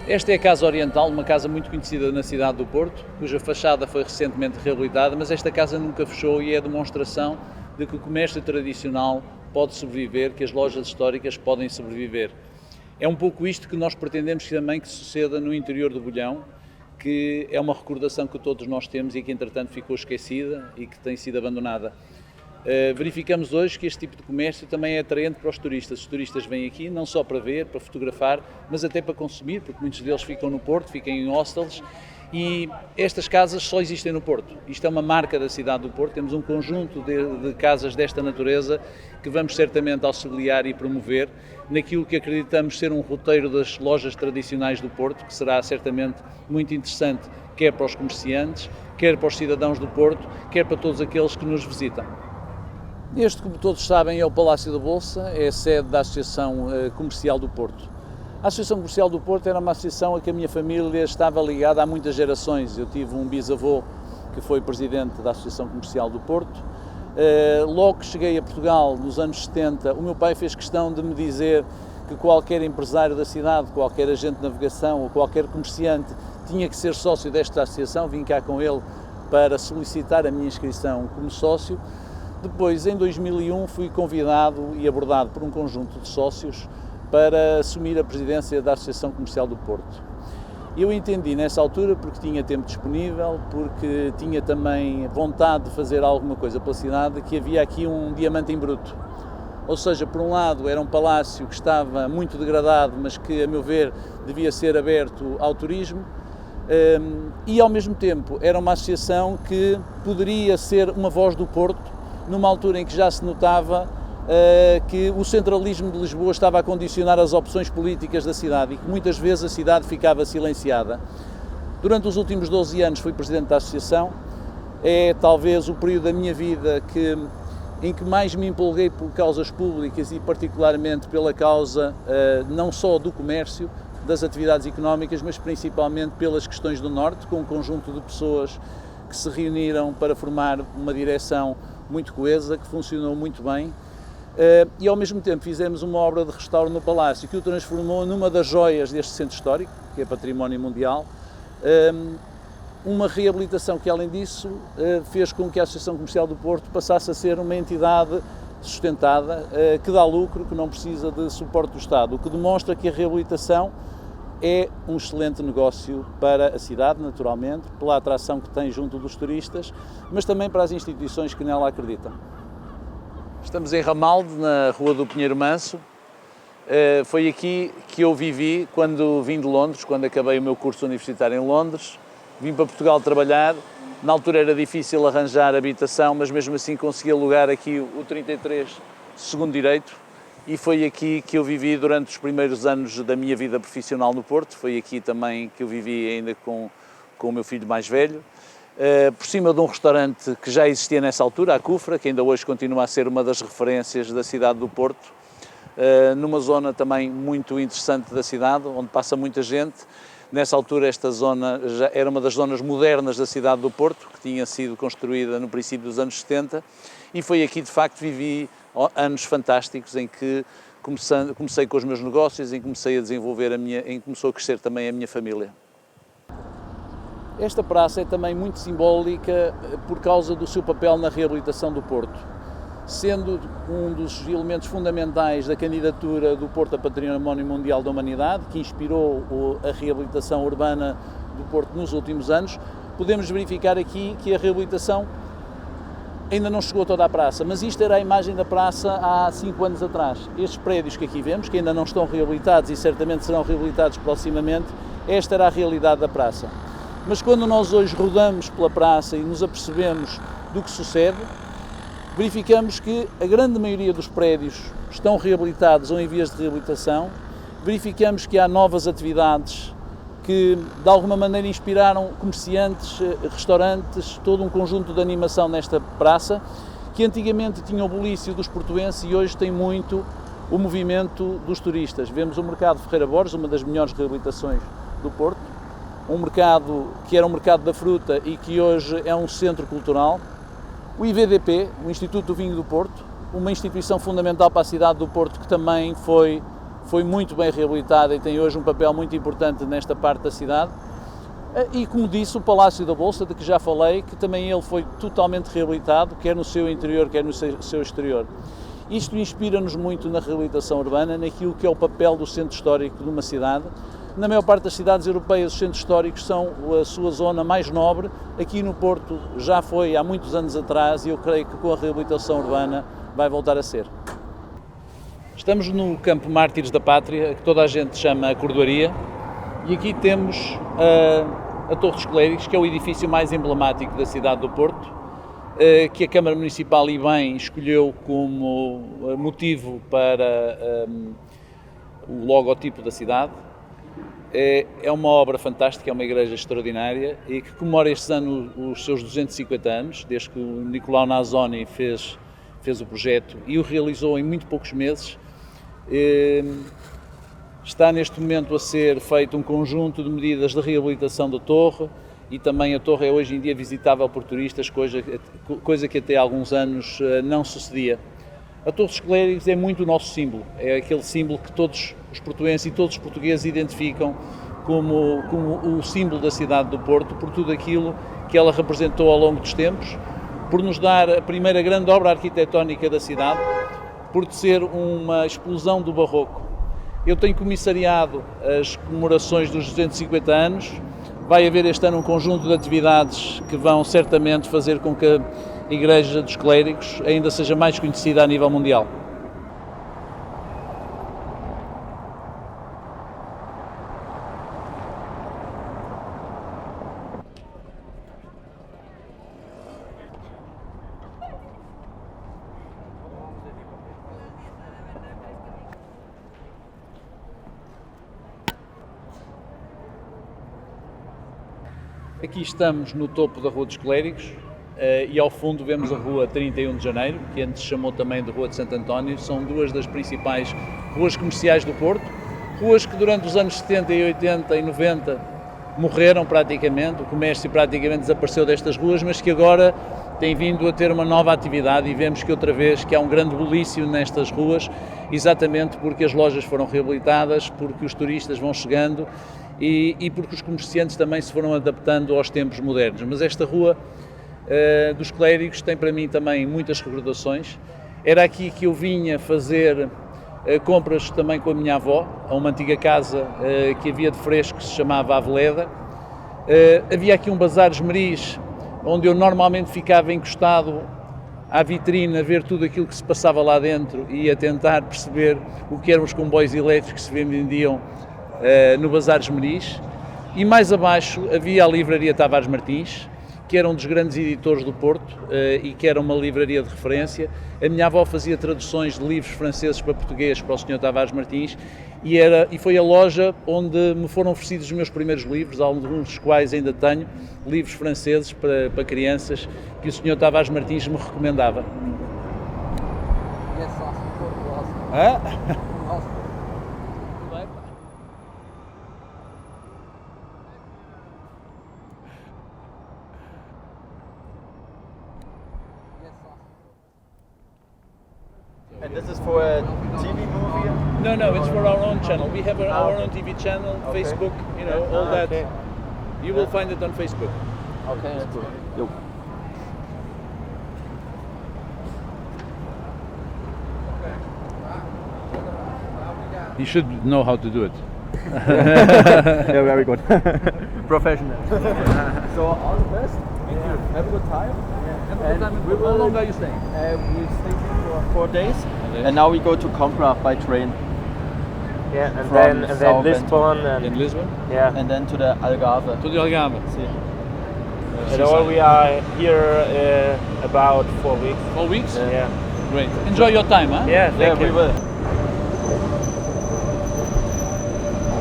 Esta é a Casa Oriental, uma casa muito conhecida na cidade do Porto, cuja fachada foi recentemente reabilitada, mas esta casa nunca fechou e é a demonstração de que o comércio tradicional pode sobreviver, que as lojas históricas podem sobreviver. É um pouco isto que nós pretendemos também que suceda no interior do Bolhão, que é uma recordação que todos nós temos e que entretanto ficou esquecida e que tem sido abandonada. Verificamos hoje que este tipo de comércio também é atraente para os turistas. Os turistas vêm aqui não só para ver, para fotografar, mas até para consumir, porque muitos deles ficam no Porto, ficam em hostels, e estas casas só existem no Porto. Isto é uma marca da cidade do Porto. Temos um conjunto de casas desta natureza que vamos certamente auxiliar e promover naquilo que acreditamos ser um roteiro das lojas tradicionais do Porto, que será certamente muito interessante, quer para os comerciantes, quer para os cidadãos do Porto, quer para todos aqueles que nos visitam. Este, como todos sabem, é o Palácio da Bolsa, é a sede da Associação Comercial do Porto. A Associação Comercial do Porto era uma associação a que a minha família estava ligada há muitas gerações. Eu tive um bisavô que foi presidente da Associação Comercial do Porto. Logo que cheguei a Portugal, nos anos 70, o meu pai fez questão de me dizer que qualquer empresário da cidade, qualquer agente de navegação ou qualquer comerciante tinha que ser sócio desta associação. Vim cá com ele para solicitar a minha inscrição como sócio. Depois, em 2001, fui convidado e abordado por um conjunto de sócios para assumir a presidência da Associação Comercial do Porto. Eu entendi nessa altura, porque tinha tempo disponível, porque tinha também vontade de fazer alguma coisa pela cidade, que havia aqui um diamante em bruto. Ou seja, por um lado era um palácio que estava muito degradado, mas que, a meu ver, devia ser aberto ao turismo, e ao mesmo tempo era uma associação que poderia ser uma voz do Porto, numa altura em que já se notava que o centralismo de Lisboa estava a condicionar as opções políticas da cidade e que muitas vezes a cidade ficava silenciada. Durante os últimos 12 anos fui presidente da associação. É talvez o período da minha vida em que mais me empolguei por causas públicas e particularmente pela causa não só do comércio, das atividades económicas, mas principalmente pelas questões do Norte, com um conjunto de pessoas que se reuniram para formar uma direção muito coesa, que funcionou muito bem, e ao mesmo tempo fizemos uma obra de restauro no Palácio que o transformou numa das joias deste centro histórico, que é património mundial, uma reabilitação que, além disso, fez com que a Associação Comercial do Porto passasse a ser uma entidade sustentada, que dá lucro, que não precisa de suporte do Estado, o que demonstra que a reabilitação é um excelente negócio para a cidade, naturalmente, pela atração que tem junto dos turistas, mas também para as instituições que nela acreditam. Estamos em Ramalde, na Rua do Pinheiro Manso. Foi aqui que eu vivi quando vim de Londres, quando acabei o meu curso universitário em Londres. Vim para Portugal trabalhar. Na altura era difícil arranjar habitação, mas mesmo assim consegui alugar aqui o 33 segundo direito. E foi aqui que eu vivi durante os primeiros anos da minha vida profissional no Porto. Foi aqui também que eu vivi ainda com o meu filho mais velho, por cima de um restaurante que já existia nessa altura, a Cufra, que ainda hoje continua a ser uma das referências da cidade do Porto, numa zona também muito interessante da cidade, onde passa muita gente. Nessa altura esta zona já era uma das zonas modernas da cidade do Porto, que tinha sido construída no princípio dos anos 70, e foi aqui de facto vivi anos fantásticos em que comecei com os meus negócios, em que comecei a desenvolver em que começou a crescer também a minha família. Esta praça é também muito simbólica por causa do seu papel na reabilitação do Porto, sendo um dos elementos fundamentais da candidatura do Porto a Património Mundial da Humanidade, que inspirou a reabilitação urbana do Porto nos últimos anos. Podemos verificar aqui que a reabilitação ainda não chegou a toda a praça, mas isto era a imagem da praça há 5 anos atrás. Estes prédios que aqui vemos, que ainda não estão reabilitados e certamente serão reabilitados proximamente, esta era a realidade da praça. Mas quando nós hoje rodamos pela praça e nos apercebemos do que sucede, verificamos que a grande maioria dos prédios estão reabilitados ou em vias de reabilitação, verificamos que há novas atividades que de alguma maneira inspiraram comerciantes, restaurantes, todo um conjunto de animação nesta praça, que antigamente tinha o bulício dos portuenses e hoje tem muito o movimento dos turistas. Vemos o Mercado Ferreira Borges, uma das melhores reabilitações do Porto, um mercado que era um mercado da fruta e que hoje é um centro cultural. O IVDP, o Instituto do Vinho do Porto, uma instituição fundamental para a cidade do Porto, que também foi foi muito bem reabilitada e tem hoje um papel muito importante nesta parte da cidade. E como disse, o Palácio da Bolsa, de que já falei, que também ele foi totalmente reabilitado, quer no seu interior, quer no seu exterior. Isto inspira-nos muito na reabilitação urbana, naquilo que é o papel do centro histórico de uma cidade. Na maior parte das cidades europeias, os centros históricos são a sua zona mais nobre. Aqui no Porto já foi há muitos anos atrás e eu creio que com a reabilitação urbana vai voltar a ser. Estamos no Campo Mártires da Pátria, que toda a gente chama a Cordoaria, e aqui temos a Torre dos Clérigos, que é o edifício mais emblemático da cidade do Porto, que a Câmara Municipal e bem escolheu como motivo para o logotipo da cidade. É uma obra fantástica, é uma igreja extraordinária e que comemora este ano os seus 250 anos, desde que o Nicolau Nasoni fez o projeto e o realizou em muito poucos meses. Está neste momento a ser feito um conjunto de medidas de reabilitação da torre e também a torre é hoje em dia visitável por turistas, coisa que até há alguns anos não sucedia. A Torre dos Clérigos é muito o nosso símbolo, é aquele símbolo que todos os portuenses e todos os portugueses identificam como o símbolo da cidade do Porto, por tudo aquilo que ela representou ao longo dos tempos, por nos dar a primeira grande obra arquitetónica da cidade, por ser uma explosão do barroco. Eu tenho comissariado as comemorações dos 250 anos, vai haver este ano um conjunto de atividades que vão certamente fazer com que a Igreja dos Clérigos ainda seja mais conhecida a nível mundial. Aqui estamos no topo da Rua dos Clérigos e ao fundo vemos a Rua 31 de Janeiro, que antes se chamou também de Rua de Santo António. São duas das principais ruas comerciais do Porto, ruas que durante os anos 70 e 80 e 90 morreram praticamente, o comércio praticamente desapareceu destas ruas, mas que agora tem vindo a ter uma nova atividade e vemos que outra vez que há um grande bulício nestas ruas, exatamente porque as lojas foram reabilitadas, porque os turistas vão chegando e porque os comerciantes também se foram adaptando aos tempos modernos. Mas esta Rua dos Clérigos tem para mim também muitas recordações. Era aqui que eu vinha fazer compras também com a minha avó, a uma antiga casa que havia de fresco que se chamava Aveleda. Havia aqui um bazar esmeriz, onde eu normalmente ficava encostado à vitrine a ver tudo aquilo que se passava lá dentro e a tentar perceber o que eram os comboios elétricos que se vendiam no Bazar Esmeriz. E mais abaixo havia a livraria Tavares Martins, que era um dos grandes editores do Porto e que era uma livraria de referência. A minha avó fazia traduções de livros franceses para português para o Sr. Tavares Martins e foi a loja onde me foram oferecidos os meus primeiros livros, alguns dos quais ainda tenho, livros franceses para crianças que o Sr. Tavares Martins me recomendava. And this is for a TV movie? No, it's for our own channel. We have our own TV channel, Okay. Facebook, all that. Okay. You will find it on Facebook. Okay, that's good. Yo. You should know how to do it. Yeah, very good. Professional. So all the best. Thank you. Have a good time. How long are you staying? We stay here for 4 days, and now we go to Compra by train, Yeah, and From then South Lisbon In and Lisbon? yeah. and then to the Algarve. To the Algarve. And all we are here about 4 weeks. 4 weeks? Yeah. Great. Enjoy your time, huh? Yeah, Yeah, thank we you. will.